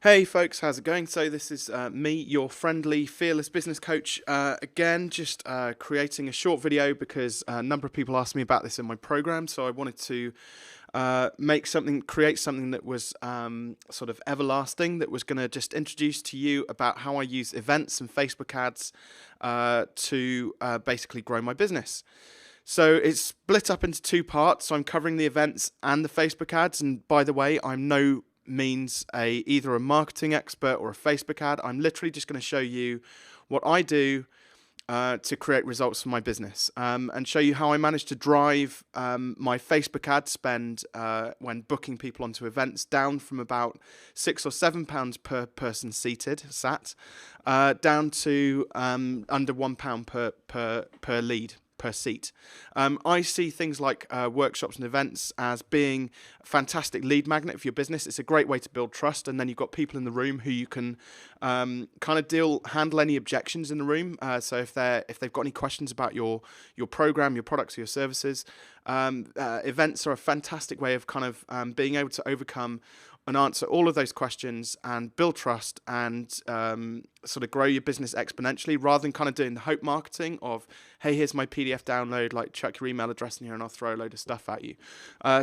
Hey folks, how's it going? So this is me, your friendly, fearless business coach. Again, just creating a short video because a number of people asked me about this in my program. So I wanted to create something that was sort of everlasting, that was going to just introduce to you about how I use events and Facebook ads to basically grow my business. So it's split up into two parts. So I'm covering the events and the Facebook ads. And by the way, I'm no means either a marketing expert or a Facebook ad. I'm literally just going to show you what I do to create results for my business, and show you how I managed to drive my Facebook ad spend when booking people onto events down from about £6 or £7 per person sat down to under £1 per lead, per seat. I see things like workshops and events as being a fantastic lead magnet for your business. It's a great way to build trust, and then you've got people in the room who you can kind of handle any objections in the room. So if they've got any questions about your program, your products, or your services, events are a fantastic way of kind of being able to overcome and answer all of those questions and build trust and sort of grow your business exponentially, rather than kind of doing the hope marketing of, hey, here's my PDF download, like chuck your email address in here and I'll throw a load of stuff at you.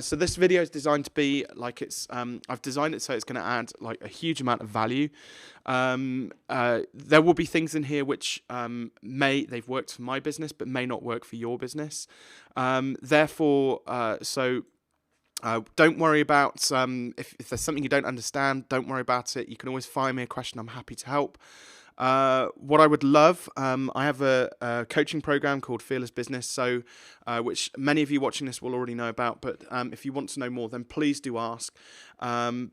So this video is designed to be like I've designed it so it's going to add like a huge amount of value. There will be things in here which they've worked for my business but may not work for your business. Don't worry about if there's something you don't understand, don't worry about it. You can always fire me a question. I'm happy to help. What I would love, I have a coaching program called Fearless Business, so which many of you watching this will already know about, but if you want to know more, then please do ask. I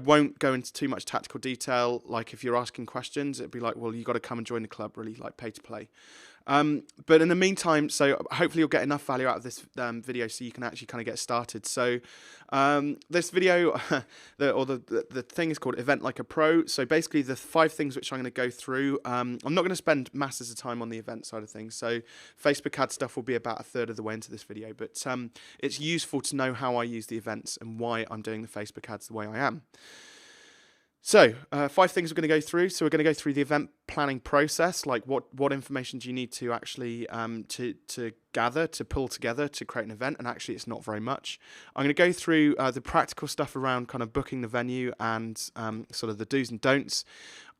won't go into too much tactical detail. Like if you're asking questions, it'd be like, well, you got to come and join the club, really, like pay to play. But in the meantime, so hopefully you'll get enough value out of this video so you can actually kind of get started. So this video, the thing is called Event Like a Pro. So basically the 5 things which I'm going to go through, I'm not going to spend masses of time on the event side of things. So Facebook ad stuff will be about a third of the way into this video, but it's useful to know how I use the events and why I'm doing the Facebook ads the way I am. So 5 things we're going to go through. So we're going to go through the event planning process, like what information do you need to actually to gather, to pull together to create an event, and actually it's not very much. I'm going to go through the practical stuff around kind of booking the venue and sort of the do's and don'ts.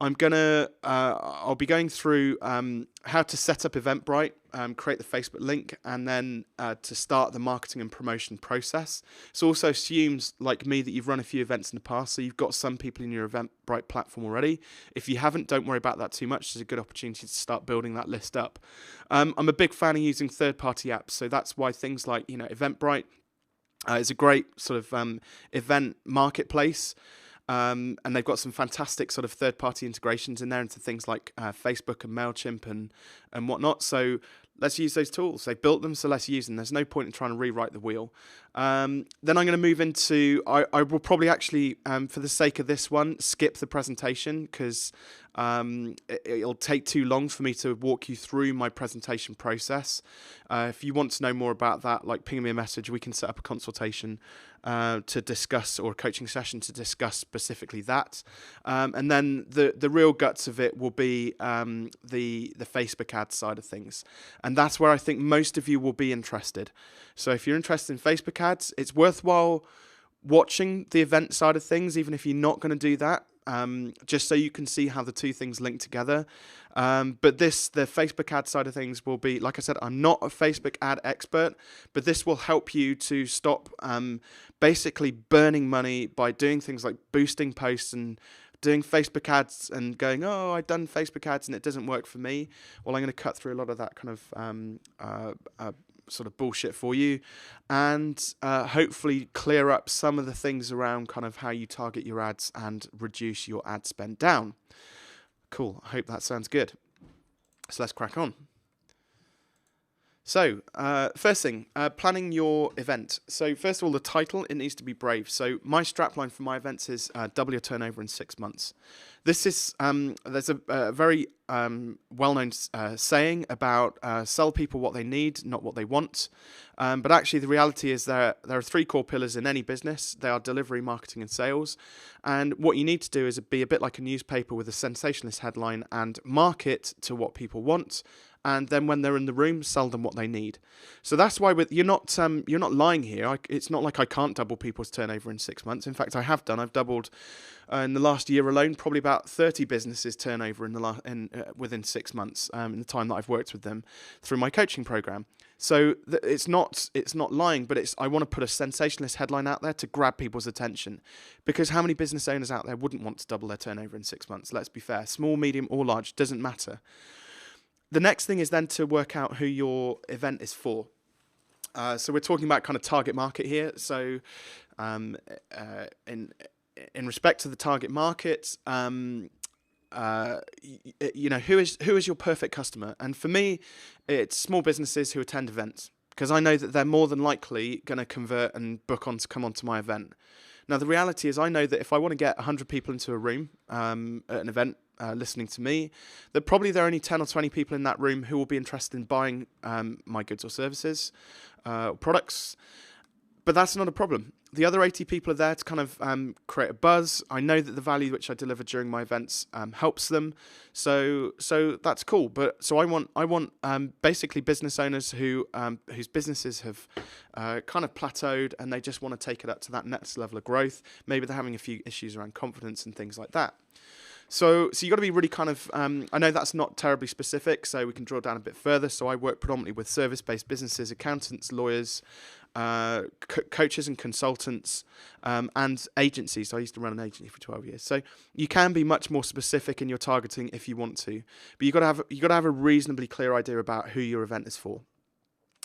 I'll be going through how to set up Eventbrite, create the Facebook link, and then to start the marketing and promotion process. This also assumes, like me, that you've run a few events in the past, so you've got some people in your Eventbrite platform already. If you haven't, don't worry about that too much. It's a good opportunity to start building that list up. I'm a big fan of using third-party apps, so that's why things like Eventbrite is a great sort of event marketplace. And they've got some fantastic sort of third-party integrations in there into things like Facebook and MailChimp and whatnot. So let's use those tools. They've built them, so let's use them. There's no point in trying to rewrite the wheel. Then I'm going to move into, I will probably actually, for the sake of this one, skip the presentation because it'll take too long for me to walk you through my presentation process. If you want to know more about that, like ping me a message. We can set up a consultation to discuss, or a coaching session to discuss specifically that. And then the real guts of it will be the Facebook ad side of things. And that's where I think most of you will be interested. So if you're interested in Facebook ads, it's worthwhile watching the event side of things, even if you're not going to do that, just so you can see how the two things link together. But the Facebook ad side of things will be, like I said, I'm not a Facebook ad expert, but this will help you to stop basically burning money by doing things like boosting posts and doing Facebook ads and going, oh, I've done Facebook ads and it doesn't work for me. Well, I'm going to cut through a lot of that kind of sort of bullshit for you, and hopefully clear up some of the things around kind of how you target your ads and reduce your ad spend down. Cool. I hope that sounds good. So let's crack on. So, first thing, planning your event. So, first of all, the title, it needs to be brave. So, my strapline for my events is double your turnover in 6 months. This is, there's a very well-known saying about sell people what they need, not what they want. But actually, the reality is there are 3 core pillars in any business. They are delivery, marketing, and sales. And what you need to do is be a bit like a newspaper with a sensationalist headline and market to what people want. And then when they're in the room, sell them what they need. So that's why you're not lying here. It's not like I can't double people's turnover in 6 months. In fact, I have done. I've doubled in the last year alone, probably about 30 businesses turnover within 6 months in the time that I've worked with them through my coaching program. So it's not lying, but I want to put a sensationalist headline out there to grab people's attention, because how many business owners out there wouldn't want to double their turnover in 6 months? Let's be fair. Small, medium, or large, doesn't matter. The next thing is then to work out who your event is for. So we're talking about kind of target market here. So in respect to the target market, who is your perfect customer? And for me, it's small businesses who attend events, because I know that they're more than likely going to convert and come onto my event. Now, the reality is I know that if I want to get 100 people into a room at an event, listening to me, that probably there are only 10 or 20 people in that room who will be interested in buying my goods or services, or products. But that's not a problem. The other 80 people are there to kind of create a buzz. I know that the value which I deliver during my events helps them, so that's cool. But so I want basically business owners whose businesses have kind of plateaued and they just want to take it up to that next level of growth. Maybe they're having a few issues around confidence and things like that. So you got to be really kind of, I know that's not terribly specific, so we can drill down a bit further. So I work predominantly with service-based businesses, accountants, lawyers, coaches and consultants, and agencies. So I used to run an agency for 12 years. So you can be much more specific in your targeting if you want to, but you got to have a reasonably clear idea about who your event is for.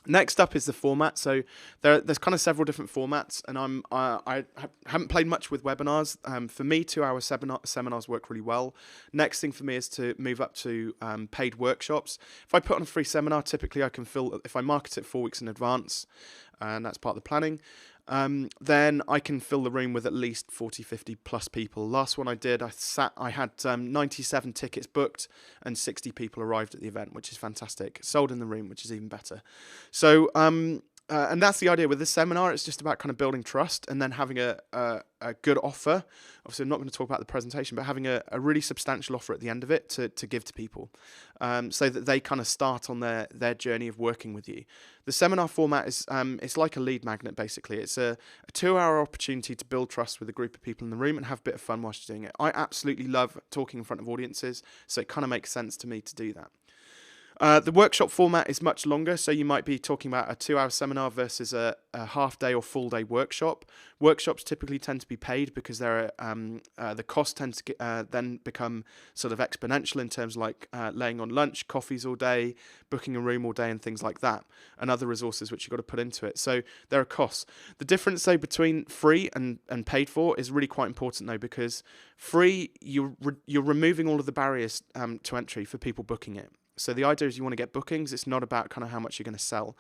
Next up is the format. So there's kind of several different formats, and I haven't played much with webinars. For me, 2-hour seminars work really well. Next thing for me is to move up to paid workshops. If I put on a free seminar, typically I can if I market it 4 weeks in advance, and that's part of the planning, then I can fill the room with at least 40, 50 plus people. Last one I did, I had 97 tickets booked and 60 people arrived at the event, which is fantastic. Sold in the room, which is even better. So, and that's the idea with this seminar. It's just about kind of building trust and then having a good offer. Obviously, I'm not going to talk about the presentation, but having a really substantial offer at the end of it to give to people, so that they kind of start on their journey of working with you. The seminar format is it's like a lead magnet, basically. It's a 2-hour opportunity to build trust with a group of people in the room and have a bit of fun whilst you're doing it. I absolutely love talking in front of audiences, so it kind of makes sense to me to do that. The workshop format is much longer, so you might be talking about a 2-hour seminar versus a half-day or full-day workshop. Workshops typically tend to be paid because the cost tends to then become sort of exponential in terms of like laying on lunch, coffees all day, booking a room all day, and things like that, and other resources which you've got to put into it. So there are costs. The difference, though, between free and paid for is really quite important, though, because free, you're removing all of the barriers to entry for people booking it. So the idea is you want to get bookings. It's not about kind of how much you're going to sell.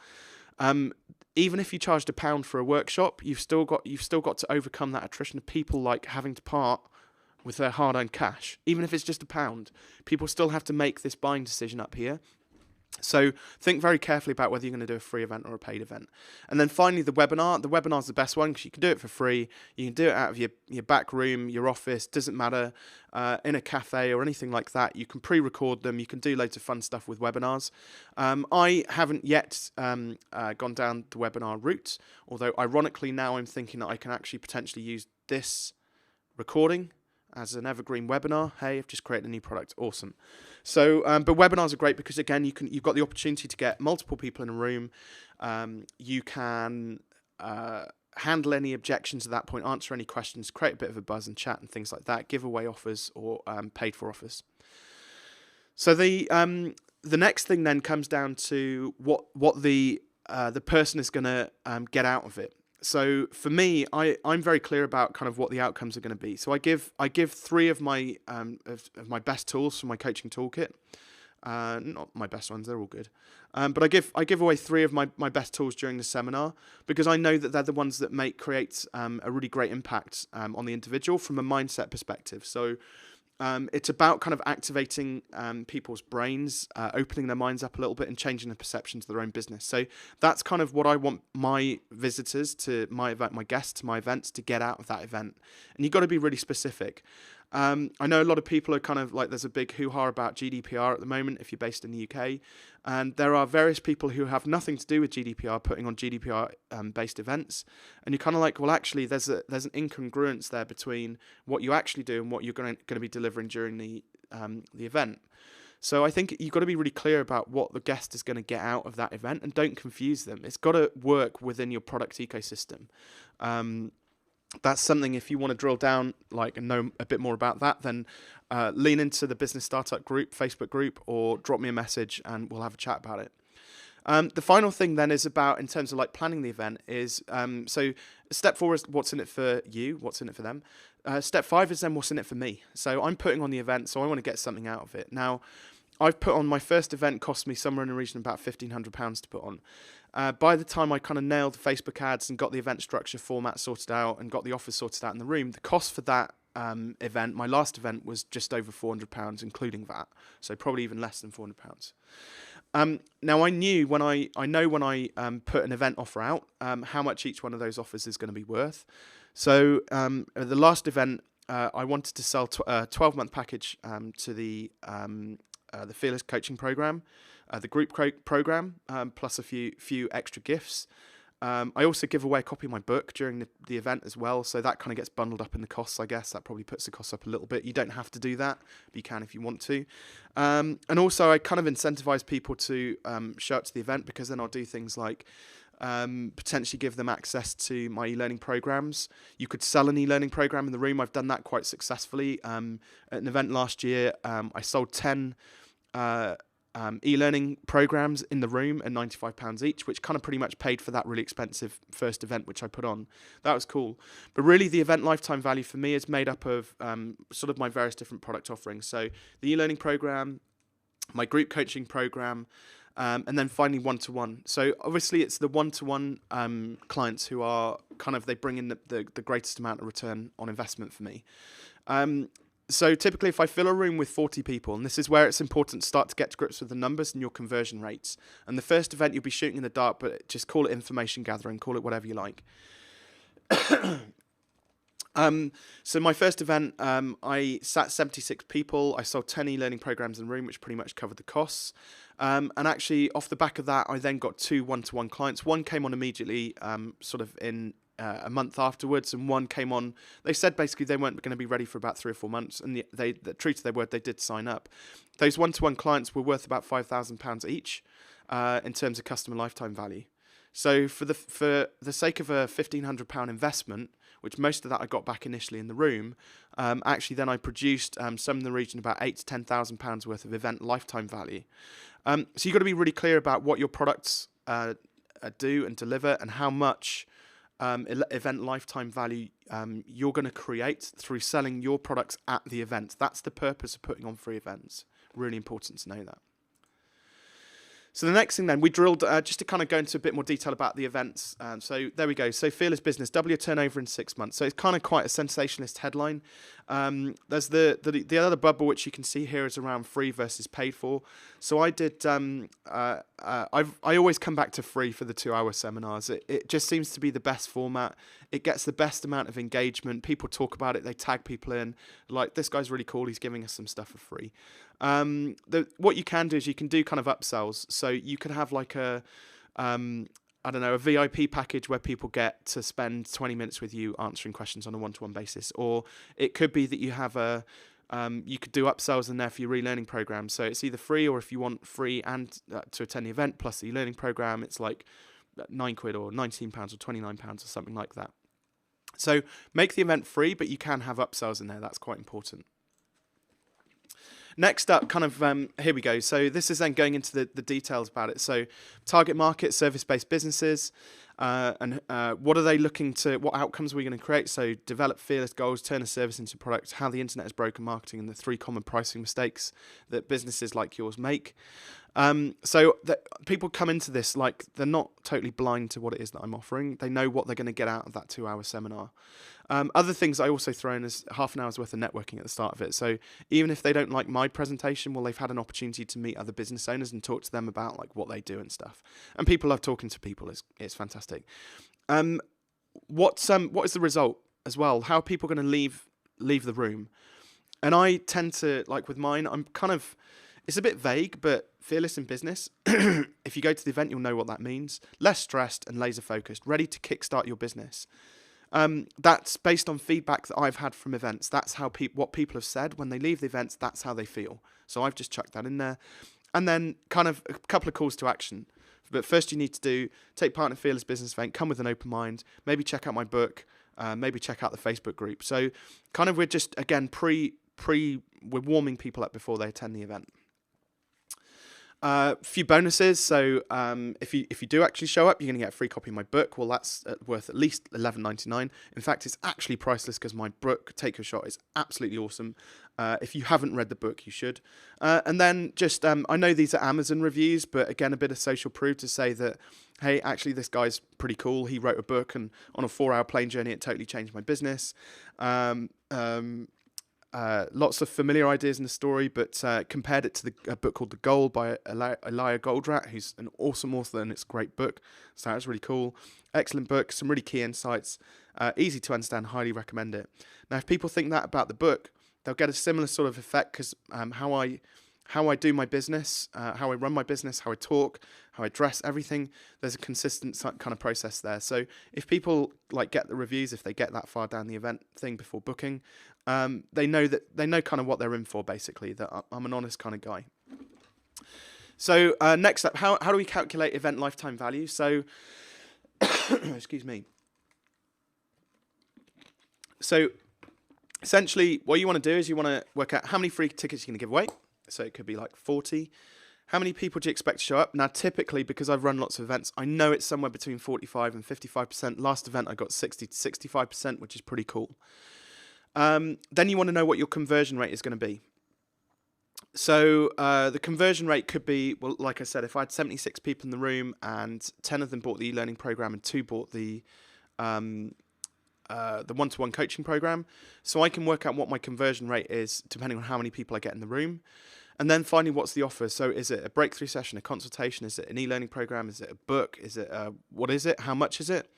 Even if you charged £1 for a workshop, you've still got to overcome that attrition of people like having to part with their hard-earned cash. Even if it's just £1, people still have to make this buying decision up here. So think very carefully about whether you're going to do a free event or a paid event. And then finally, the webinar. The webinar is the best one because you can do it for free. You can do it out of your back room, your office, doesn't matter, in a cafe or anything like that. You can pre-record them. You can do loads of fun stuff with webinars. I haven't yet gone down the webinar route, although ironically now I'm thinking that I can actually potentially use this recording as an evergreen webinar. Hey, I've just created a new product. Awesome. So, but webinars are great because again, you've got the opportunity to get multiple people in a room. You can handle any objections at that point, answer any questions, create a bit of a buzz and chat and things like that. Give away offers or paid for offers. So the next thing then comes down to what the person is going to get out of it. So for me, I'm very clear about kind of what the outcomes are going to be. So I give 3 of my best tools from my coaching toolkit. Not my best ones; they're all good. But I give away 3 of my best tools during the seminar because I know that they're the ones that create a really great impact on the individual from a mindset perspective. So it's about kind of activating people's brains, opening their minds up a little bit and changing the perceptions of their own business. So that's kind of what I want my visitors to my event, my guests to my events, to get out of that event. And you've got to be really specific. I know a lot of people are kind of like, there's a big hoo-ha about GDPR at the moment if you're based in the UK. And there are various people who have nothing to do with GDPR putting on GDPR based events. And you're kind of like, well, actually, there's an incongruence there between what you actually do and what you're going to be delivering during the event. So I think you've got to be really clear about what the guest is going to get out of that event and don't confuse them. It's got to work within your product ecosystem. That's something, if you want to drill down and know a bit more about that, then lean into the Business Startup group, Facebook group, or drop me a message and we'll have a chat about it. The final thing then is about, in terms of planning the event, is so step 4 is what's in it for you, what's in it for them. Step 5 is then what's in it for me. So I'm putting on the event, so I want to get something out of it. Now, I've put on my first event, cost me somewhere in the region of about £1,500 to put on. By the time I kind of nailed the Facebook ads and got the event structure format sorted out and got the offers sorted out in the room, the cost for that event, my last event, was just over £400, including that. So probably even less than £400. Now I know when I put an event offer out, how much each one of those offers is going to be worth. So the last event, I wanted to sell a 12-month package to the Fearless coaching program, the group program, plus a few extra gifts. I also give away a copy of my book during the event as well, so that kind of gets bundled up in the costs, I guess. That probably puts the costs up a little bit. You don't have to do that, but you can if you want to. And also, I kind of incentivize people to show up to the event, because then I'll do things like potentially give them access to my e-learning programs. You could sell an e-learning program in the room. I've done that quite successfully. At an event last year, I sold 10 e-learning programs in the room at £95 each, which kind of pretty much paid for that really expensive first event which I put on. That was cool. But really, the event lifetime value for me is made up of sort of my various different product offerings. So the e-learning program, my group coaching program, and then finally one-to-one. So obviously it's the one-to-one clients who are kind of, they bring in the greatest amount of return on investment for me. So typically, if I fill a room with 40 people, and this is where it's important to start to get to grips with the numbers and your conversion rates. And the first event, you'll be shooting in the dark, but just call it information gathering, call it whatever you like. So my first event, I sat 76 people. I sold 10 e-learning programs in the room, which pretty much covered the costs. And actually, off the back of that, I then got 2 one-to-one clients. One came on immediately, sort of in a month afterwards, and one came on. They said basically they weren't going to be ready for about 3 or 4 months, and they true to their word, they did sign up. Those one-to-one clients were worth about £5,000 each in terms of customer lifetime value. So for the sake of a £1,500 investment, which most of that I got back initially in the room, actually then I produced some in the region about £8,000 to £10,000 worth of event lifetime value. So you've got to be really clear about what your products do and deliver, and how much event lifetime value you're going to create through selling your products at the event. That's the purpose of putting on free events. Really important to know that. So the next thing then, we drilled, just to kind of go into a bit more detail about the events. So there we go. So Fearless Business, double your turnover in 6 months. So it's kind of quite a sensationalist headline. There's the other bubble, which you can see here, is around free versus paid for. So I did, I always come back to free for the 2-hour seminars. It just seems to be the best format. It gets the best amount of engagement. People talk about it. They tag people in. Like, this guy's really cool. He's giving us some stuff for free. What you can do is you can do kind of upsells. So you could have like a VIP package where people get to spend 20 minutes with you answering questions on a one-to-one basis. Or it could be that you have you could do upsells in there for your relearning program. So it's either free, or if you want free and to attend the event plus the learning program, it's like £9 or £19 or £29 or something like that. So make the event free, but you can have upsells in there. That's quite important. Next up, kind of, here we go. So this is then going into the details about it. So target market, service-based businesses. What are they looking to, what outcomes are we going to create? So develop fearless goals, turn a service into a product, how the internet has broken marketing, and the 3 common pricing mistakes that businesses like yours make. So that people come into this like they're not totally blind to what it is that I'm offering. They know what they're going to get out of that 2-hour seminar. Other things I also throw in is half an hour's worth of networking at the start of it. So even if they don't like my presentation, well, they've had an opportunity to meet other business owners and talk to them about like what they do and stuff. And people love talking to people. It's fantastic. What is the result as well? How are people going to leave the room? And I tend to, like with mine, I'm kind of, it's a bit vague, but fearless in business. If you go to the event, you'll know what that means. Less stressed and laser focused, ready to kickstart your business. That's based on feedback that I've had from events. That's how what people have said when they leave the events. That's how they feel. So I've just chucked that in there. And then kind of a couple of calls to action. But first you need to take part in a fearless business event, come with an open mind, maybe check out my book, maybe check out the Facebook group. So kind of we're just, again, we're warming people up before they attend the event. A few bonuses. So if you do actually show up, you're going to get a free copy of my book. Well, that's worth at least $11.99. In fact, it's actually priceless because my book, Take Your Shot, is absolutely awesome. If you haven't read the book, you should. And then just, I know these are Amazon reviews, but again, a bit of social proof to say that, hey, actually, this guy's pretty cool. He wrote a book, and on a 4-hour plane journey, it totally changed my business. Lots of familiar ideas in the story, but compared it to a book called The Goal by Elijah Goldratt, who's an awesome author, and it's a great book. So that's really cool. Excellent book, some really key insights, easy to understand, highly recommend it. Now, if people think that about the book, they'll get a similar sort of effect because how I do my business, how I run my business, how I talk, how I dress, everything, there's a consistent kind of process there. So if people like get the reviews, if they get that far down the event thing before booking, they know kind of what they're in for, basically, that I'm an honest kind of guy. So next up, how do we calculate event lifetime value? So, excuse me. So essentially what you want to do is you want to work out how many free tickets you're going to give away. So it could be like 40. How many people do you expect to show up? Now, typically, because I've run lots of events, I know it's somewhere between 45 and 55%. Last event, I got 60 to 65%, which is pretty cool. Then you want to know what your conversion rate is going to be. So the conversion rate could be, well, like I said, if I had 76 people in the room and 10 of them bought the e-learning program and 2 bought the one-to-one coaching program. So I can work out what my conversion rate is depending on how many people I get in the room. And then finally, what's the offer? So is it a breakthrough session, a consultation? Is it an e-learning program? Is it a book? Is it what is it? How much is it?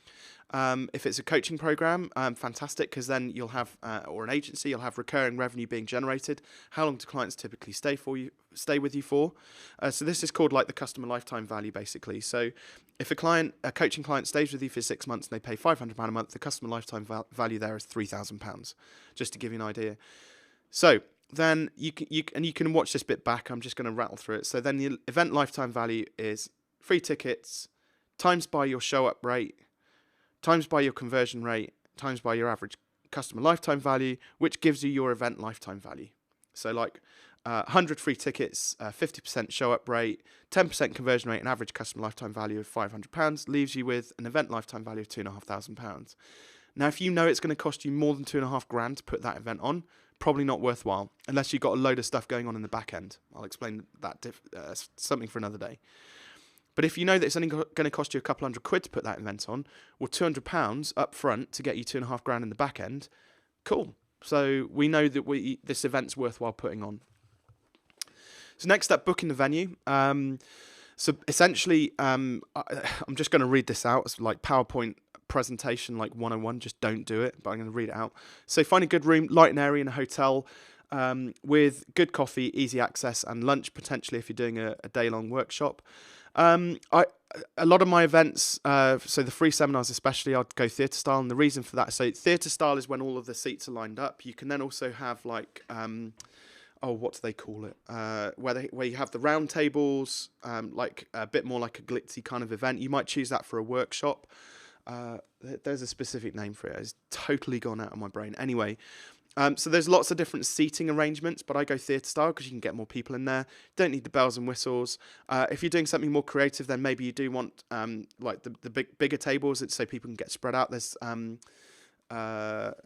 If it's a coaching program, fantastic, because then you'll have, or an agency, you'll have recurring revenue being generated. How long do clients typically stay with you for? So this is called like the customer lifetime value, basically. So if a coaching client stays with you for 6 months and they pay £500 a month, the customer lifetime value there is £3,000, just to give you an idea. So then you can watch this bit back. I'm just going to rattle through it. So then the event lifetime value is free tickets times by your show up rate, times by your conversion rate, times by your average customer lifetime value, which gives you your event lifetime value. So like 100 free tickets, 50% show up rate, 10% conversion rate, and average customer lifetime value of £500 leaves you with an event lifetime value of £2,500. Now, if you know it's going to cost you more than £2,500 to put that event on, probably not worthwhile, unless you've got a load of stuff going on in the back end. I'll explain that something for another day. But if you know that it's only going to cost you a couple £100 to put that event on, or £200 up front to get you £2,500 in the back end, cool. So we know that this event's worthwhile putting on. So next up, booking the venue. So essentially, I'm just going to read this out. It's like PowerPoint presentation, like 101. Just don't do it, but I'm going to read it out. So find a good room, light and airy in a hotel, with good coffee, easy access, and lunch potentially if you're doing a day-long workshop. A lot of my events, so the free seminars especially, I'd go theatre style, and the reason for that, so theatre style is when all of the seats are lined up. You can then also have like, what do they call it? Where you have the round tables, like a bit more like a glitzy kind of event. You might choose that for a workshop. There's a specific name for it. It's totally gone out of my brain. Anyway, So there's lots of different seating arrangements, but I go theatre style because you can get more people in there. Don't need the bells and whistles. If you're doing something more creative, then maybe you do want like the bigger tables, so people can get spread out. There's I'll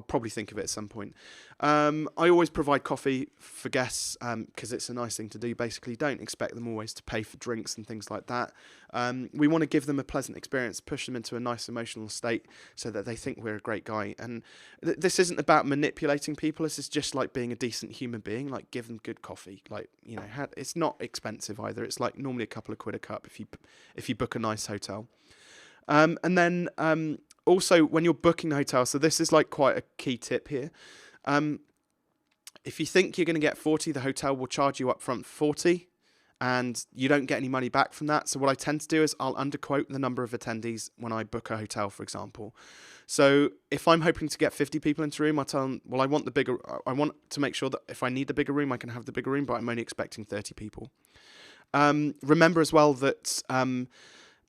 probably think of it at some point. I always provide coffee for guests because it's a nice thing to do. Basically, don't expect them always to pay for drinks and things like that. We want to give them a pleasant experience, push them into a nice emotional state so that they think we're a great guy. And this isn't about manipulating people. This is just like being a decent human being. Like, give them good coffee. Like, you know, it's not expensive either. It's like normally a couple of quid a cup if you book a nice hotel. And then also, when you're booking a hotel, so this is like quite a key tip here. If you think you're going to get 40, the hotel will charge you up front 40, and you don't get any money back from that. So what I tend to do is I'll underquote the number of attendees when I book a hotel, for example. So if I'm hoping to get 50 people into a room, I tell them, well, I want to make sure that if I need the bigger room, I can have the bigger room, but I'm only expecting 30 people. Remember as well that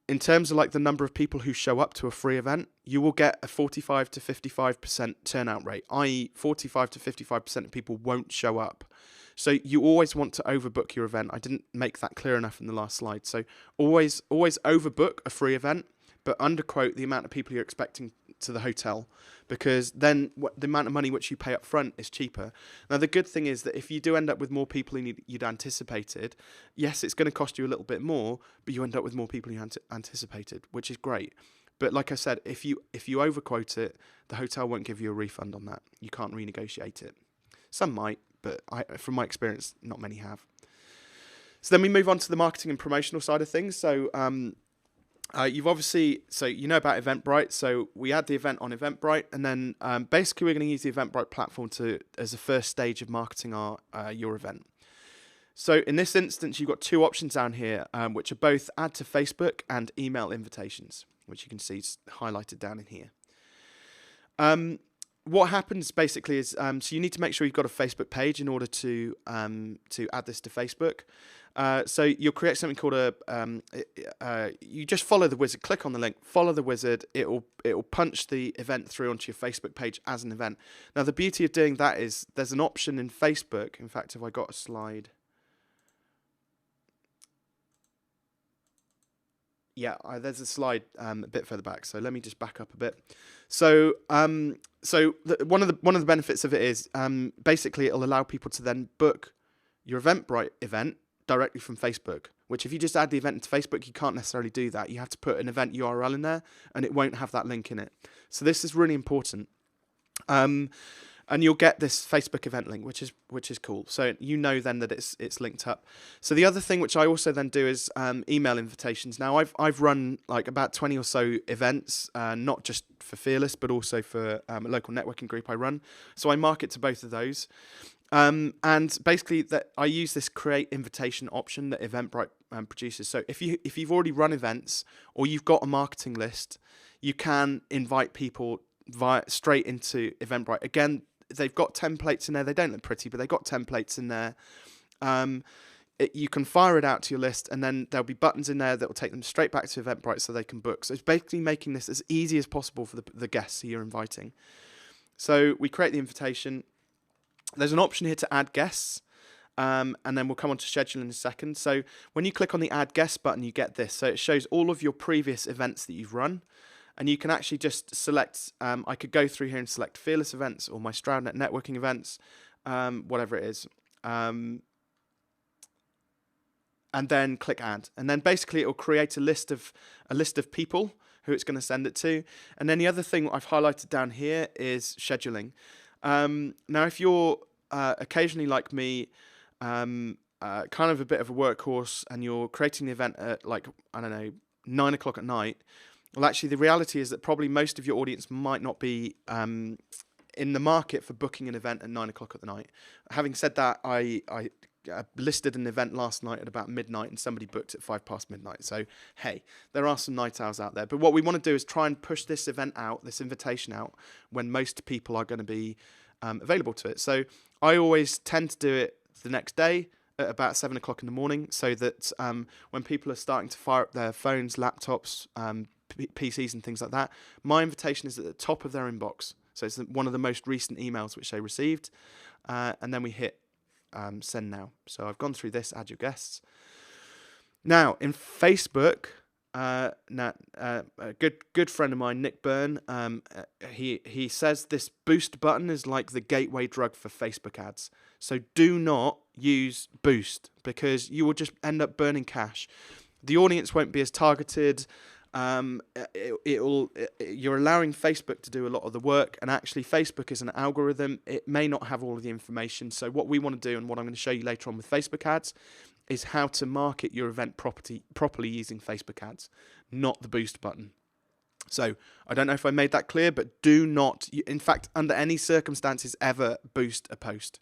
in terms of like the number of people who show up to a free event, you will get a 45 to 55% turnout rate, i.e. 45 to 55% of people won't show up. So you always want to overbook your event. I didn't make that clear enough in the last slide. So always overbook a free event, but underquote the amount of people you're expecting to the hotel, because then the amount of money which you pay up front is cheaper. Now, the good thing is that if you do end up with more people than you'd anticipated, yes, it's going to cost you a little bit more, but you end up with more people you anticipated, which is great. But like I said, if you overquote it, the hotel won't give you a refund on that. You can't renegotiate it. Some might, but from my experience, not many have. So then we move on to the marketing and promotional side of things. So you've obviously, so you know about Eventbrite. So we add the event on Eventbrite, and then basically we're going to use the Eventbrite platform as a first stage of marketing your event. So in this instance, you've got two options down here, which are both add to Facebook and email invitations, which you can see is highlighted down in here. What happens basically is, so you need to make sure you've got a Facebook page in order to add this to Facebook. So you'll create something called you just follow the wizard, click on the link, follow the wizard, it'll punch the event through onto your Facebook page as an event. Now, the beauty of doing that is there's an option in Facebook. In fact, if I got a slide. Yeah, there's a slide a bit further back. So let me just back up a bit. So one of the benefits of it is basically it'll allow people to then book your Eventbrite event directly from Facebook, which if you just add the event into Facebook, you can't necessarily do that. You have to put an event URL in there, and it won't have that link in it. So this is really important. And you'll get this Facebook event link, which is cool. So you know then that it's linked up. So the other thing which I also then do is email invitations. Now I've run like about 20 or so events, not just for Fearless, but also for a local networking group I run. So I market to both of those. And basically that I use this create invitation option that Eventbrite produces. So if you've already run events or you've got a marketing list, you can invite people straight into Eventbrite. Again, they've got templates in there. They don't look pretty, but they've got templates in there. You can fire it out to your list, and then there'll be buttons in there that will take them straight back to Eventbrite so they can book. So it's basically making this as easy as possible for the guests who you're inviting. So we create the invitation. There's an option here to add guests, and then we'll come on to schedule in a second. So when you click on the add guests button, you get this. So it shows all of your previous events that you've run. And you can actually just select, I could go through here and select Fearless events or my StroudNet networking events, whatever it is. And then click add. And then basically it will create a list of people who it's going to send it to. And then the other thing I've highlighted down here is scheduling. Now, if you're occasionally like me, kind of a bit of a workhorse, and you're creating the event at like, I don't know, 9 o'clock at night, well, actually, the reality is that probably most of your audience might not be in the market for booking an event at 9 o'clock at the night. Having said that, I listed an event last night at about midnight, and somebody booked at 5 past midnight. So, hey, there are some night owls out there. But what we want to do is try and push this event out, this invitation out, when most people are going to be available to it. So I always tend to do it the next day at about 7 o'clock in the morning, so that when people are starting to fire up their phones, laptops, PCs and things like that, my invitation is at the top of their inbox. So it's one of the most recent emails which they received. And then we hit send now. So I've gone through this, add your guests. Now, in Facebook, a good friend of mine, Nick Byrne, he says this boost button is like the gateway drug for Facebook ads. So do not use boost, because you will just end up burning cash. The audience won't be as targeted. You're allowing Facebook to do a lot of the work, and actually Facebook is an algorithm. It may not have all of the information. So what we want to do, and what I'm going to show you later on with Facebook ads, is how to market your event properly using Facebook ads, not the boost button. So I don't know if I made that clear, but do not, in fact, under any circumstances, ever boost a post.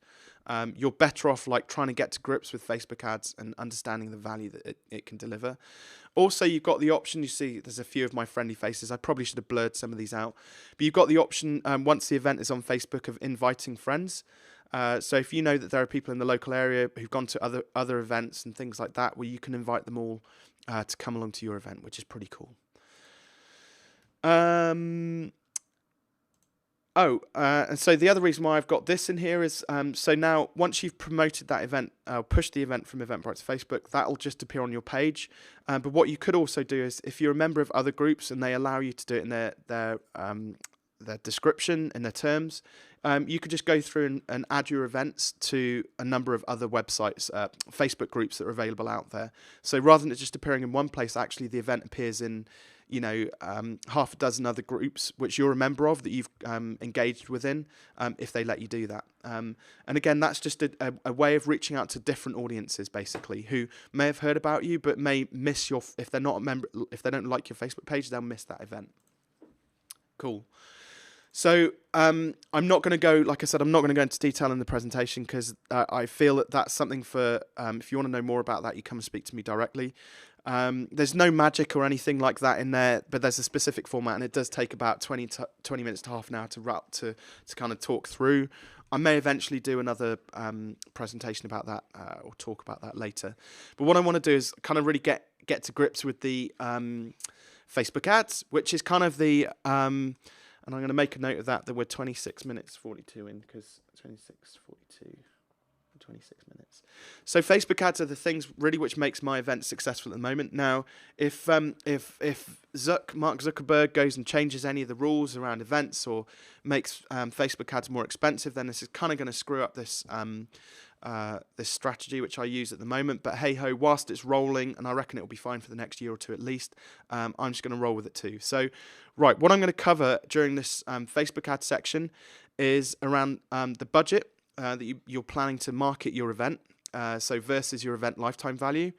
You're better off like trying to get to grips with Facebook ads and understanding the value that it can deliver. Also, you've got the option, you see there's a few of my friendly faces. I probably should have blurred some of these out. But you've got the option, once the event is on Facebook, of inviting friends. So if you know that there are people in the local area who've gone to other events and things like that, well, you can invite them all to come along to your event, which is pretty cool. And so the other reason why I've got this in here is, so now once you've promoted that event, pushed the event from Eventbrite to Facebook, that'll just appear on your page. But what you could also do is, if you're a member of other groups and they allow you to do it in their description and their terms, you could just go through and add your events to a number of other websites, Facebook groups that are available out there. So rather than it just appearing in one place, actually the event appears in, half a dozen other groups which you're a member of that you've engaged within, if they let you do that. And again, that's just a way of reaching out to different audiences, basically, who may have heard about you but may miss if they're not a member, if they don't like your Facebook page, they'll miss that event. Cool. So I'm not going to go, like I said, I'm not going to go into detail in the presentation, because I feel that that's something for, if you want to know more about that, you come and speak to me directly. There's no magic or anything like that in there, but there's a specific format, and it does take about 20 minutes to half an hour to kind of talk through. I may eventually do another presentation about that, or talk about that later. But what I want to do is kind of really get to grips with the Facebook ads, which is kind of the... and I'm going to make a note of that we're 26 minutes 42 in, because 26 minutes. So Facebook ads are the things really which makes my event successful at the moment. Now, if Mark Zuckerberg goes and changes any of the rules around events, or makes Facebook ads more expensive, then this is kind of going to screw up this this strategy which I use at the moment. But hey ho, whilst it's rolling, and I reckon it will be fine for the next year or two at least, I'm just going to roll with it too. So, right, what I'm going to cover during this Facebook ad section is around the budget that you're planning to market your event, so versus your event lifetime value.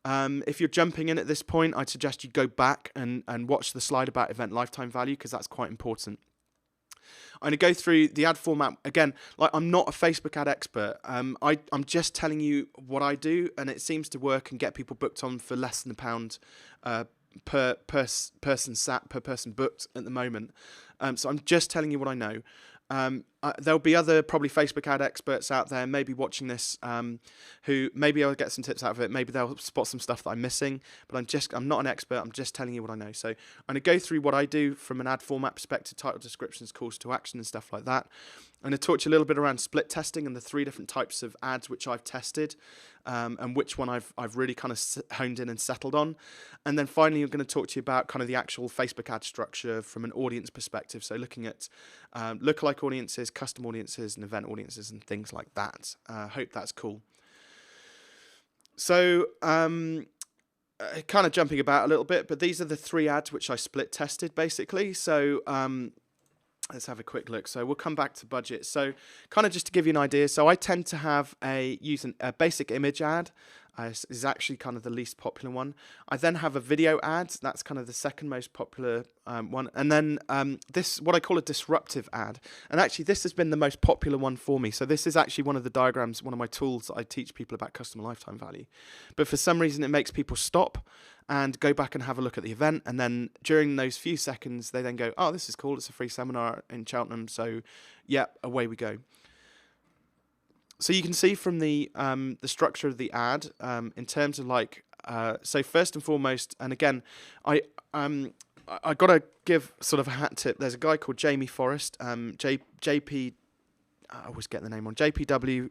If you're jumping in at this point, I'd suggest you go back and watch the slide about event lifetime value, because that's quite important. I'm going to go through the ad format again. Like, I'm not a Facebook ad expert. I'm just telling you what I do, and it seems to work and get people booked on for less than £1 per person booked at the moment. So I'm just telling you what I know. There'll be other probably Facebook ad experts out there maybe watching this, who maybe I'll get some tips out of it. Maybe they'll spot some stuff that I'm missing, but I'm not an expert. I'm just telling you what I know. So I'm going to go through what I do from an ad format perspective: title, descriptions, calls to action, and stuff like that. I'm going to talk to you a little bit around split testing and the 3 different types of ads which I've tested, and which one I've really kind of honed in and settled on. And then finally, I'm going to talk to you about kind of the actual Facebook ad structure from an audience perspective. So looking at lookalike audiences, custom audiences, and event audiences, and things like that. Hope that's cool. So kind of jumping about a little bit, but these are the 3 ads which I split tested basically. So let's have a quick look. So we'll come back to budget. So kind of just to give you an idea, so I tend to use a basic image ad. Is actually kind of the least popular one. I then have a video ad. That's kind of the second most popular one. And then this, what I call a disruptive ad. And actually, this has been the most popular one for me. So this is actually one of the diagrams, one of my tools that I teach people about customer lifetime value. But for some reason, it makes people stop and go back and have a look at the event. And then during those few seconds, they then go, oh, this is cool. It's a free seminar in Cheltenham. So yeah, away we go. So you can see from the structure of the ad, in terms of like, so first and foremost, and again, I got to give sort of a hat tip. There's a guy called Jamie Forrest, JP. I always get the name on JPW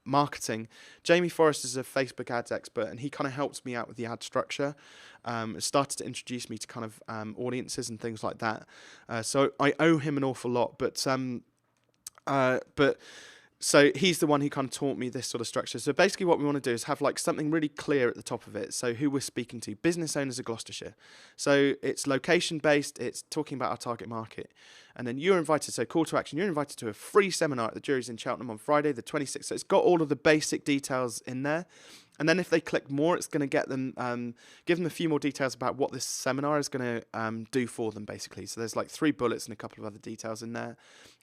Marketing. Jamie Forrest is a Facebook ads expert, and he kind of helps me out with the ad structure. Started to introduce me to kind of audiences and things like that. So I owe him an awful lot. But so he's the one who kind of taught me this sort of structure. So basically what we want to do is have like something really clear at the top of it. So who we're speaking to, business owners of Gloucestershire. So it's location based, it's talking about our target market. And then you're invited, so call to action, you're invited to a free seminar at the Jury's in Cheltenham on Friday the 26th. So it's got all of the basic details in there. And then if they click more, it's going to get them, give them a few more details about what this seminar is going to do for them, basically. So there's like 3 bullets and a couple of other details in there.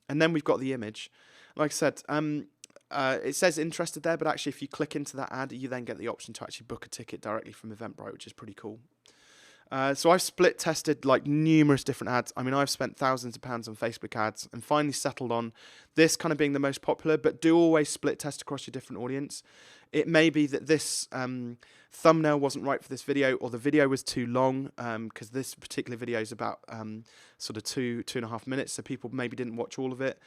And then we've got the image. Like I said, it says interested there, but actually if you click into that ad, you then get the option to actually book a ticket directly from Eventbrite, which is pretty cool. So I've split tested like numerous different ads. I mean, I've spent thousands of pounds on Facebook ads and finally settled on this kind of being the most popular, but do always split test across your different audience. It may be that this thumbnail wasn't right for this video, or the video was too long, because this particular video is about sort of 2.5 minutes, so people maybe didn't watch all of it.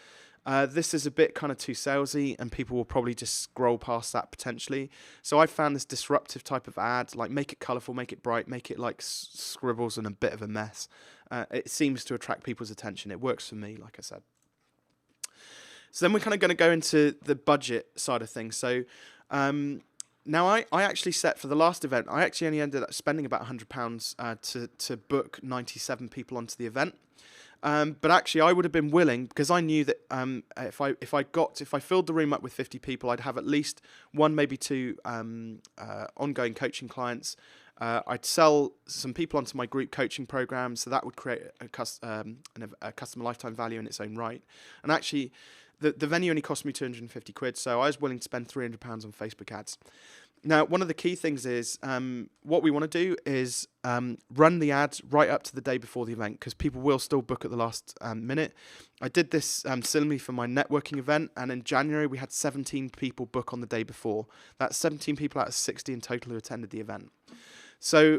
This is a bit kind of too salesy, and people will probably just scroll past that potentially. So I found this disruptive type of ad, like make it colourful, make it bright, make it like scribbles and a bit of a mess. It seems to attract people's attention. It works for me, like I said. So then we're kind of going to go into the budget side of things. So now I actually set for the last event, I actually only ended up spending about £100 to book 97 people onto the event. But actually, I would have been willing, because I knew that if I filled the room up with 50 people, I'd have at least 1, maybe 2 ongoing coaching clients. I'd sell some people onto my group coaching program, so that would create a customer lifetime value in its own right. And actually, the venue only cost me 250 quid, so I was willing to spend £300 on Facebook ads. Now, one of the key things is what we want to do is run the ads right up to the day before the event, because people will still book at the last minute. I did this similarly for my networking event, and in January we had 17 people book on the day before. That's 17 people out of 60 in total who attended the event. So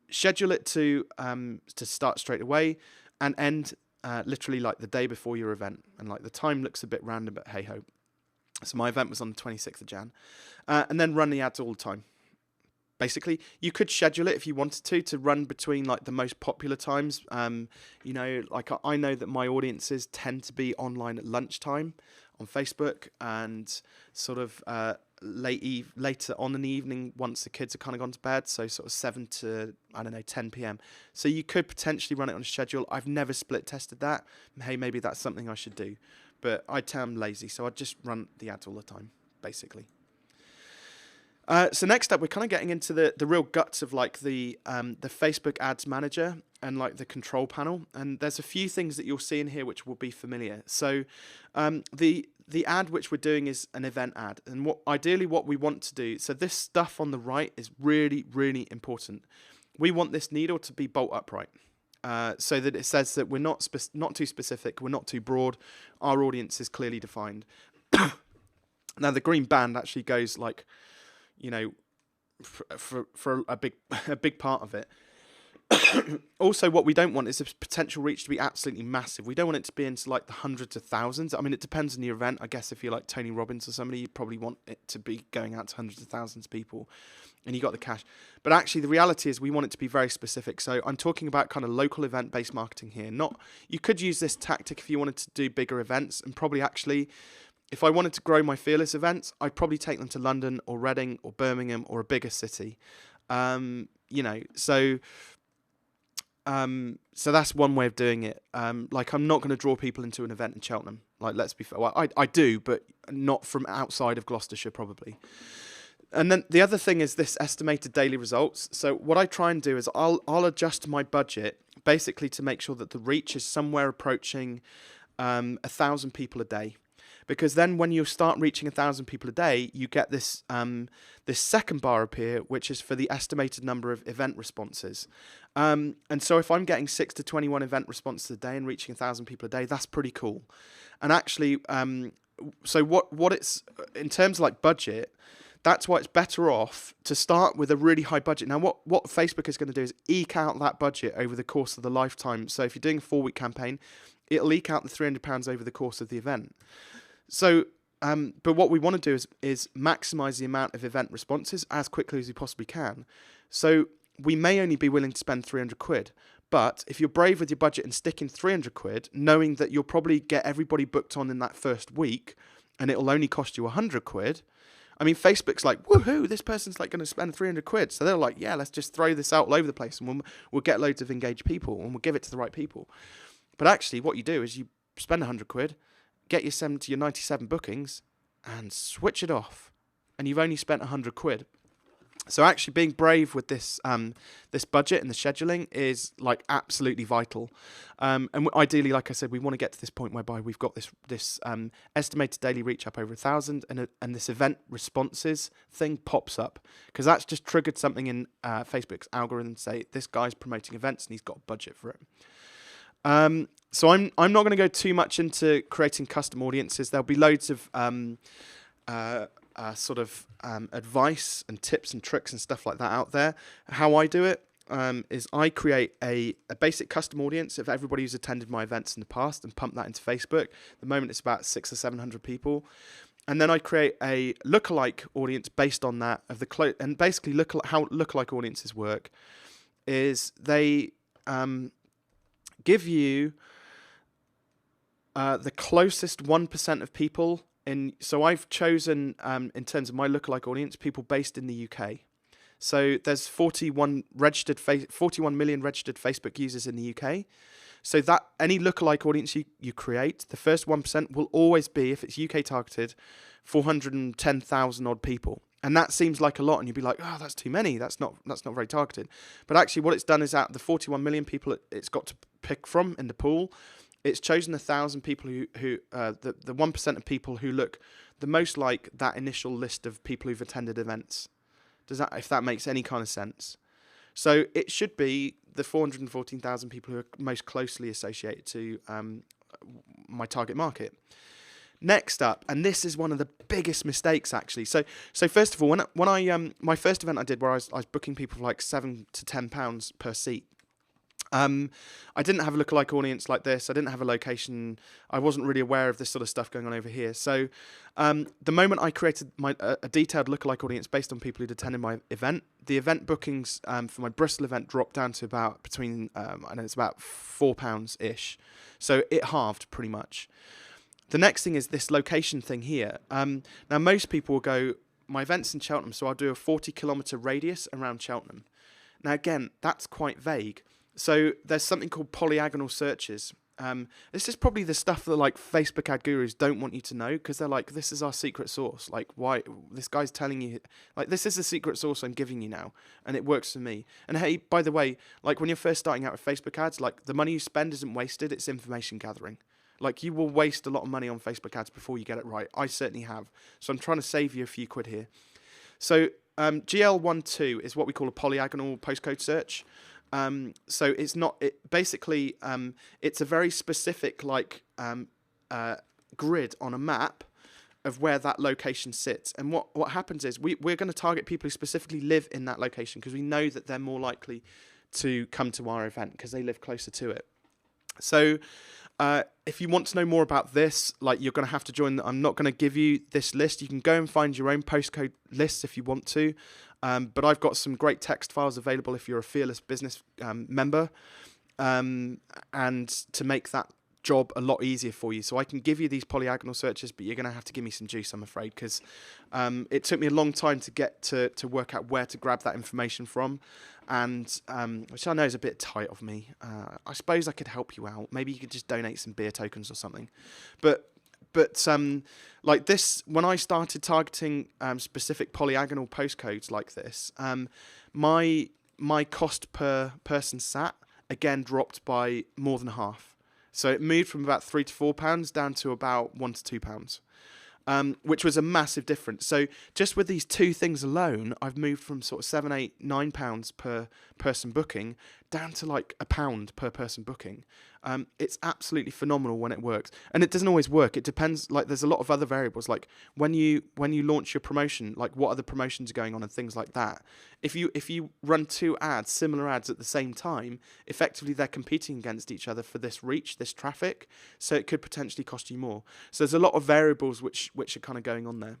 schedule it to start straight away and end literally like the day before your event. And like the time looks a bit random, but hey ho. So my event was on the 26th of Jan. And then run the ads all the time. Basically, you could schedule it if you wanted to run between like the most popular times. You know, like I know that my audiences tend to be online at lunchtime on Facebook, and sort of later on in the evening once the kids have kind of gone to bed. So sort of 7 to, I don't know, 10 p.m. So you could potentially run it on a schedule. I've never split tested that. Hey, maybe that's something I should do. But I tell I'm lazy, so I just run the ads all the time, basically. So next up, we're kind of getting into the real guts of like the Facebook Ads Manager and like the control panel. And there's a few things that you'll see in here which will be familiar. So the ad which we're doing is an event ad, and ideally what we want to do. So this stuff on the right is really, really important. We want this needle to be bolt upright. So that it says that we're not too specific, we're not too broad, our audience is clearly defined. Now the green band actually goes like, you know, for a big part of it. Also, what we don't want is this potential reach to be absolutely massive. We don't want it to be into like the hundreds of thousands. I mean, it depends on the event. I guess if you're like Tony Robbins or somebody, you probably want it to be going out to hundreds of thousands of people, and you got the cash. But actually, the reality is we want it to be very specific. So I'm talking about kind of local event-based marketing here. You could use this tactic if you wanted to do bigger events, and probably actually, if I wanted to grow my Fearless events, I'd probably take them to London or Reading or Birmingham or a bigger city. You know, so that's one way of doing it. Like, I'm not going to draw people into an event in Cheltenham. Like, let's be fair. Well, I do, but not from outside of Gloucestershire, probably. And then the other thing is this estimated daily results. So what I try and do is I'll adjust my budget basically to make sure that the reach is somewhere approaching 1,000 people a day. Because then when you start reaching 1,000 people a day, you get this this second bar appear, which is for the estimated number of event responses. And so if I'm getting 6 to 21 event responses a day and reaching 1,000 people a day, that's pretty cool. And actually, so what it's, in terms of like budget, That's why it's better off to start with a really high budget. Now, what Facebook is going to do is eke out that budget over the course of the lifetime. So if you're doing a 4-week campaign, it'll eke out the £300 over the course of the event. So, but what we want to do is maximize the amount of event responses as quickly as we possibly can. So we may only be willing to spend 300 quid, but if you're brave with your budget and stick in 300 quid, knowing that you'll probably get everybody booked on in that first week, and it'll only cost you 100 quid. I mean, Facebook's like, woohoo, this person's like going to spend 300 quid. So they're like, yeah, let's just throw this out all over the place and we'll get loads of engaged people and we'll give it to the right people. But actually what you do is you spend 100 quid, get your 70 or 97 bookings and switch it off. And you've only spent 100 quid. So actually being brave with this this budget and the scheduling is like absolutely vital. And ideally, like I said, we want to get to this point whereby we've got this estimated daily reach up over 1,000, and this event responses thing pops up because that's just triggered something in Facebook's algorithm to say this guy's promoting events and he's got a budget for it. So I'm not going to go too much into creating custom audiences. There'll be loads of advice and tips and tricks and stuff like that out there. How I do it is I create a basic custom audience of everybody who's attended my events in the past and pump that into Facebook. At the moment it's about 600 or 700 people. And then I create a lookalike audience based on that of the and basically how lookalike audiences work is they give you the closest 1% of people. So I've chosen, in terms of my lookalike audience, people based in the UK. So there's 41 million registered Facebook users in the UK. So that any lookalike audience you create, the first 1% will always be, if it's UK targeted, 410,000 odd people. And that seems like a lot, and you'd be like, oh, that's too many. That's not very targeted. But actually what it's done is out of the 41 million people it's got to pick from in the pool, it's chosen 1,000 people who the 1% of people who look the most like that initial list of people who've attended events. If that makes any kind of sense? So it should be the 414,000 people who are most closely associated to my target market. Next up, and this is one of the biggest mistakes actually. So first of all, when I my first event I did where I was booking people for like £7 to £10 per seat. I didn't have a lookalike audience like this. I didn't have a location. I wasn't really aware of this sort of stuff going on over here. So the moment I created a detailed lookalike audience based on people who'd attended my event, the event bookings for my Bristol event dropped down to about between, I know it's about £4-ish. So it halved pretty much. The next thing is this location thing here. Now most people will go, my event's in Cheltenham, so I'll do a 40-kilometre radius around Cheltenham. Now again, that's quite vague. So there's something called polyagonal searches. This is probably the stuff that like Facebook ad gurus don't want you to know because they're like, this is our secret source. Like, why this guy's telling you, like, this is the secret source I'm giving you now, and it works for me. And hey, by the way, like when you're first starting out with Facebook ads, like the money you spend isn't wasted; it's information gathering. Like you will waste a lot of money on Facebook ads before you get it right. I certainly have. So I'm trying to save you a few quid here. So GL12 is what we call a polyagonal postcode search. So it's not, basically, it's a very specific, like, grid on a map of where that location sits. And what happens is we're going to target people who specifically live in that location because we know that they're more likely to come to our event because they live closer to it. So, if you want to know more about this, like you're going to have to join. I'm not going to give you this list. You can go and find your own postcode lists if you want to. But I've got some great text files available if you're a Fearless Business member, and to make that job a lot easier for you. So I can give you these polyagonal searches, but you're going to have to give me some juice, I'm afraid, because it took me a long time to get to work out where to grab that information from, and which I know is a bit tight of me. I suppose I could help you out. Maybe you could just donate some beer tokens or something. But like this, when I started targeting specific polyagonal postcodes like this, my cost per person sat again dropped by more than half. So it moved from about £3 to £4 down to about £1 to £2, which was a massive difference. So just with these two things alone, I've moved from sort of £7, £8, £9 per person booking down to like £1 per person booking. It's absolutely phenomenal when it works, and it doesn't always work. It depends. Like there's a lot of other variables, like when you launch your promotion, like what other promotions are going on and things like that. If you run two ads, similar ads at the same time, effectively they're competing against each other for this reach, this traffic. So it could potentially cost you more. So there's a lot of variables which are kind of going on there.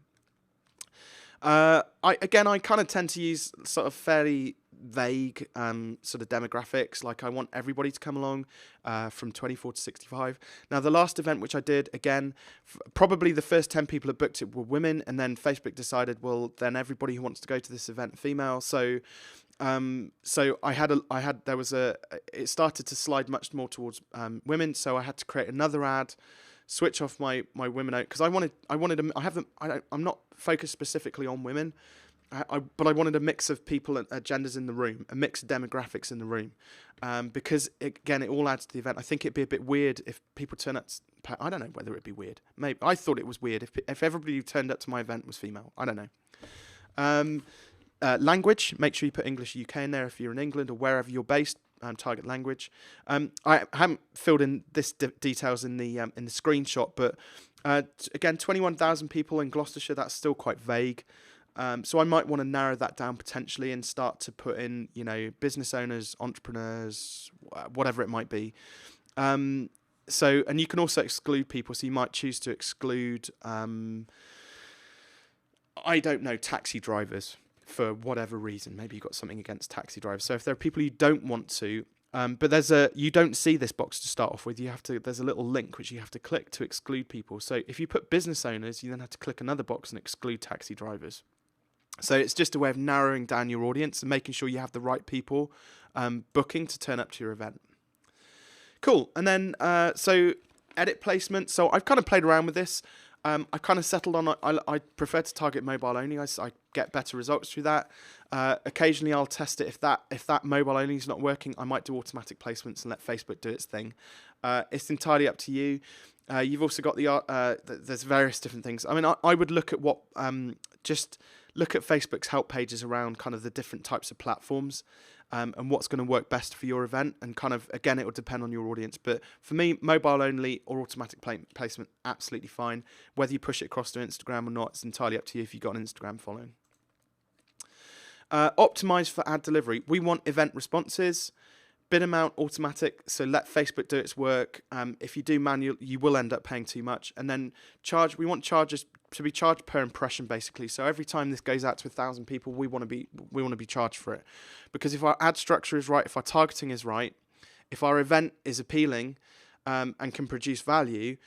I kind of tend to use sort of fairly vague sort of demographics. Like I want everybody to come along from 24 to 65. Now the last event which I did, again, probably the first 10 people that booked it were women, and then Facebook decided, well, then everybody who wants to go to this event are female. So it started to slide much more towards women. So I had to create another ad, switch off my women out, because I'm not focused specifically on women, but I wanted a mix of people and genders in the room, a mix of demographics in the room, because it all adds to the event. I think it'd be a bit weird if people turn up. I don't know whether it'd be weird. Maybe I thought it was weird if everybody who turned up to my event was female. I don't know. Language. Make sure you put English UK in there if you're in England or wherever you're based. Target language. I haven't filled in this details in the screenshot, but again, 21,000 people in Gloucestershire. That's still quite vague. So I might want to narrow that down potentially and start to put in, business owners, entrepreneurs, whatever it might be. And you can also exclude people. So you might choose to exclude, I don't know, taxi drivers. For whatever reason, maybe you've got something against taxi drivers. So if there are people you don't want to, but you don't see this box to start off with. There's a little link which you have to click to exclude people. So if you put business owners, you then have to click another box and exclude taxi drivers. So it's just a way of narrowing down your audience and making sure you have the right people booking to turn up to your event. Cool. And then so edit placement. So I've kind of played around with this. I kind of settled on I prefer to target mobile only. I get better results through that. Occasionally I'll test it if that mobile only is not working. I might do automatic placements and let Facebook do its thing. It's entirely up to you. You've also got there's various different things. I mean, I would look at just look at Facebook's help pages around kind of the different types of platforms. And what's going to work best for your event, and kind of, again, it will depend on your audience. But for me, mobile only or automatic placement, absolutely fine. Whether you push it across to Instagram or not, it's entirely up to you if you've got an Instagram following. Optimize for ad delivery. We want event responses, bid amount automatic, so let Facebook do its work. If you do manual, you will end up paying too much. And then we want charges to be charged per impression, basically. So every time this goes out to 1,000 people, we want to be charged for it, because if our ad structure is right, if our targeting is right, if our event is appealing and can produce value,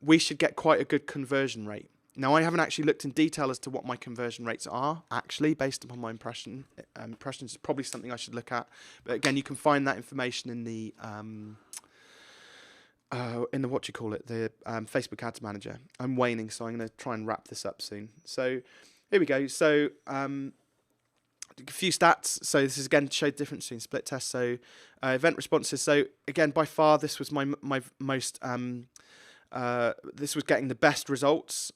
we should get quite a good conversion rate. Now, I haven't actually looked in detail as to what my conversion rates are, actually, based upon my impressions. Is probably something I should look at. But again, you can find that information in the the Facebook Ads Manager. I'm waning, so I'm going to try and wrap this up soon. So here we go. So a few stats. So this is again to show the difference between split tests. So event responses. So again, by far, this was my most this was getting the best results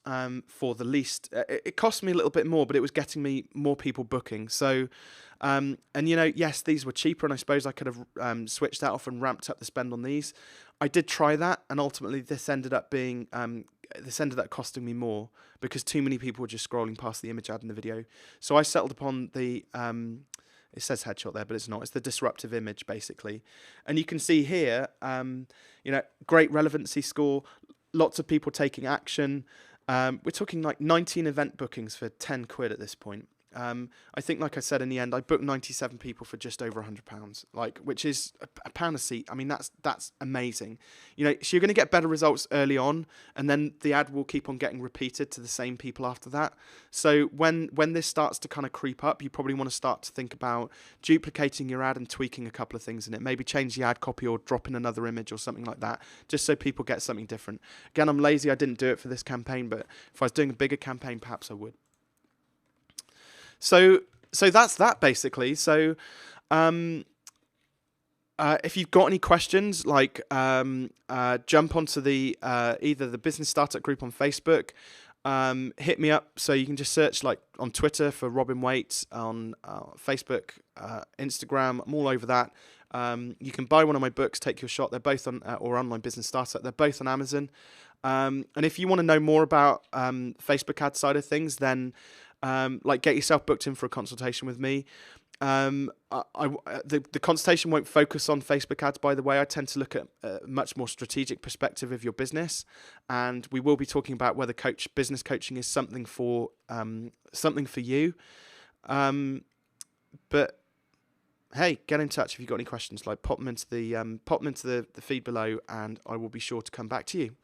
for the least. It cost me a little bit more, but it was getting me more people booking. So, and yes, these were cheaper, and I suppose I could have switched that off and ramped up the spend on these. I did try that, and ultimately this ended up costing me more because too many people were just scrolling past the image ad in the video. So I settled upon the it says headshot there, but it's not. It's the disruptive image, basically. And you can see here, great relevancy score, lots of people taking action. We're talking like 19 event bookings for 10 quid at this point. I think, like I said, in the end, I booked 97 people for just over £100, which is a pound a seat. I mean, that's amazing. So you're going to get better results early on, and then the ad will keep on getting repeated to the same people after that. So when this starts to kind of creep up, you probably want to start to think about duplicating your ad and tweaking a couple of things in it. Maybe change the ad copy or drop in another image or something like that, just so people get something different. Again, I'm lazy. I didn't do it for this campaign, but if I was doing a bigger campaign, perhaps I would. So that's that, basically. So if you've got any questions, jump onto the either the Business Startup group on Facebook. hit me up. So you can just search like on Twitter for Robin Waite, on Facebook, Instagram. I'm all over that. You can buy one of my books, Take Your Shot. They're both on, or Online Business Startup. They're both on Amazon. And if you want to know more about Facebook ad side of things, then like get yourself booked in for a consultation with me. The consultation won't focus on Facebook ads, by the way. I tend to look at a much more strategic perspective of your business, and we will be talking about whether business coaching is something for you. But hey, get in touch if you've got any questions. Like pop them into the feed below, and I will be sure to come back to you.